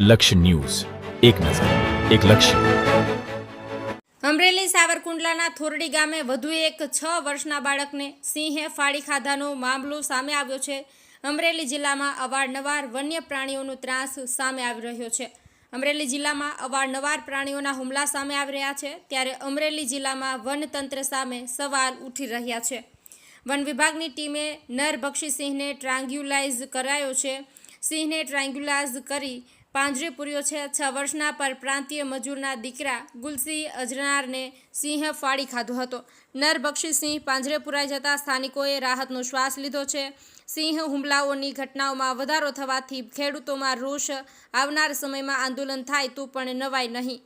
લક્ષ્ય ન્યૂઝ, એક નજર, એક લક્ષ્ય. અમરેલી સાવરકુંડલાના થોરડી ગામે વધુ એક 6 વર્ષના બાળકને સિંહે ફાડી ખાધાનો મામલો સામે આવ્યો છે. અમરેલી જિલ્લામાં અવારનવાર વન્ય પ્રાણીઓનો ત્રાસ સામે આવી રહ્યો છે. અમરેલી જિલ્લામાં અવારનવાર પ્રાણીઓના હુમલા સામે આવી રહ્યા છે. ત્યારે અમરેલી જિલ્લામાં વનતંત્ર સામે સવાલ ઉઠી રહ્યા છે. વન વિભાગની ટીમે નરભક્ષી સિંહને ટ્રાન્ગ્યુલાઇઝ કરાયો છે. સિંહને ટ્રાન્ગ્યુલાઇઝ કરી પાંજરે પૂર્યો છે. 6 વર્ષના પરપ્રાંતીય મજૂરના દીકરા ગુલસિંહ અજનારને સિંહે ફાડી ખાધો હતો. નરભક્ષી સિંહ પાંજરે પુરાઈ જતા સ્થાનિકોએ રાહતનો શ્વાસ લીધો છે. સિંહ હુમલાઓની ઘટનાઓમાં વધારો થવાથી ખેડૂતોમાં રોષ, આવનાર સમયમાં આંદોલન થાય તો પણ નવાય નહીં.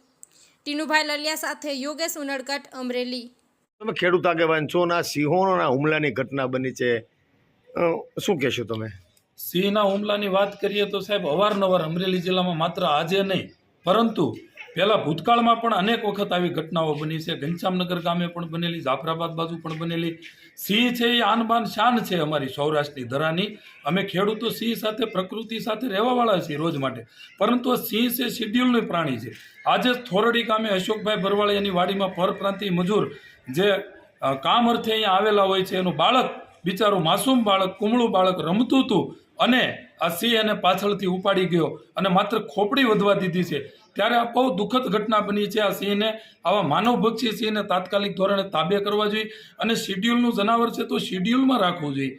ટીનુભાઈ લલિયા સાથે યોગેશ ઉનડકટ, અમરેલી. તમે ખેડૂત આગેવાન છો, ના સિંહોના હુમલાની ઘટના બની છે, શું કહેશો તમે? સિંહના હુમલાની વાત કરીએ તો સાહેબ અવારનવાર અમરેલી જિલ્લામાં માત્ર આજે નહીં પરંતુ પહેલાં ભૂતકાળમાં પણ અનેક વખત આવી ઘટનાઓ બની છે. ઘનશ્યામનગર ગામે પણ બનેલી, જાફરાબાદ બાજુ પણ બનેલી. સિંહ છે એ આન બાન શાન છે અમારી સૌરાષ્ટ્રની ધરાની. અમે ખેડૂતો સિંહ સાથે, પ્રકૃતિ સાથે રહેવાવાળા છીએ રોજ માટે, પરંતુ આ સિંહ છે શિડ્યુલનું પ્રાણી છે. આજે થોરડી ગામે અશોકભાઈ બરવાળિયાની વાડીમાં પરપ્રાંતીય મજૂર જે કામ અર્થે અહીંયા આવેલા હોય છે, એનું બાળક બિચારું માસૂમ બાળક, કુમળું બાળક રમતું હતું અને આ સિંહ એને પાછળથી ઉપાડી ગયો અને માત્ર ખોપડી વધવા દીધી છે. ત્યારે આ બહુ દુઃખદ ઘટના બની છે. આ સિંહને, આવા માનવભક્ષી સિંહને તાત્કાલિક ધોરણે તાબે કરવા જોઈએ અને શિડ્યુલનું જનાવર છે તો શિડ્યુલમાં રાખવું જોઈએ.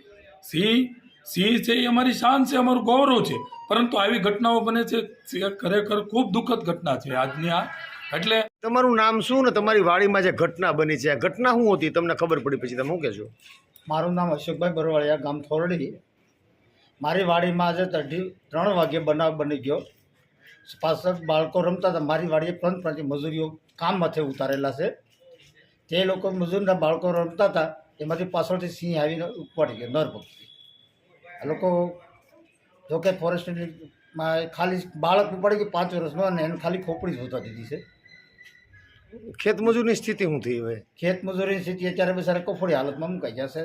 સિંહ છે એ અમારી શાન છે, અમારું ગૌરવ છે, પરંતુ આવી ઘટનાઓ બને છે ખરેખર ખૂબ દુઃખદ ઘટના છે આજની આ. એટલે તમારું નામ શું ને તમારી વાડીમાં જે ઘટના બની છે, આ ઘટના શું હતી તમને ખબર પડી પછી તમે શું કહેશો? મારું નામ અશોકભાઈ બરવાળિયા, ગામ થોરડી. મારી વાડીમાં આજે 3 વાગ્યે બનાવ બની ગયો. પાછળ બાળકો રમતા હતા. મારી વાડીએ પ્રાંતીય મજૂરીઓ કામ માથે ઉતારેલા છે. તે લોકો મજૂરના બાળકો રમતા હતા, એમાંથી પાછળથી સિંહ આવીને ઉપાડી ગયો, નરભક્ષી. આ લોકો જોકે ફોરેસ્ટમાં ખાલી બાળક ઉપાડી ગયું 5 વર્ષનો, અને એને ખાલી ખોપડી જ હોતા દીધી છે. ખેતમજૂરની સ્થિતિ શું થઈ હવે? ખેત મજૂરીની સ્થિતિ અત્યારે બિચારા કફોડી હાલતમાં મુકાઈ ગયા છે.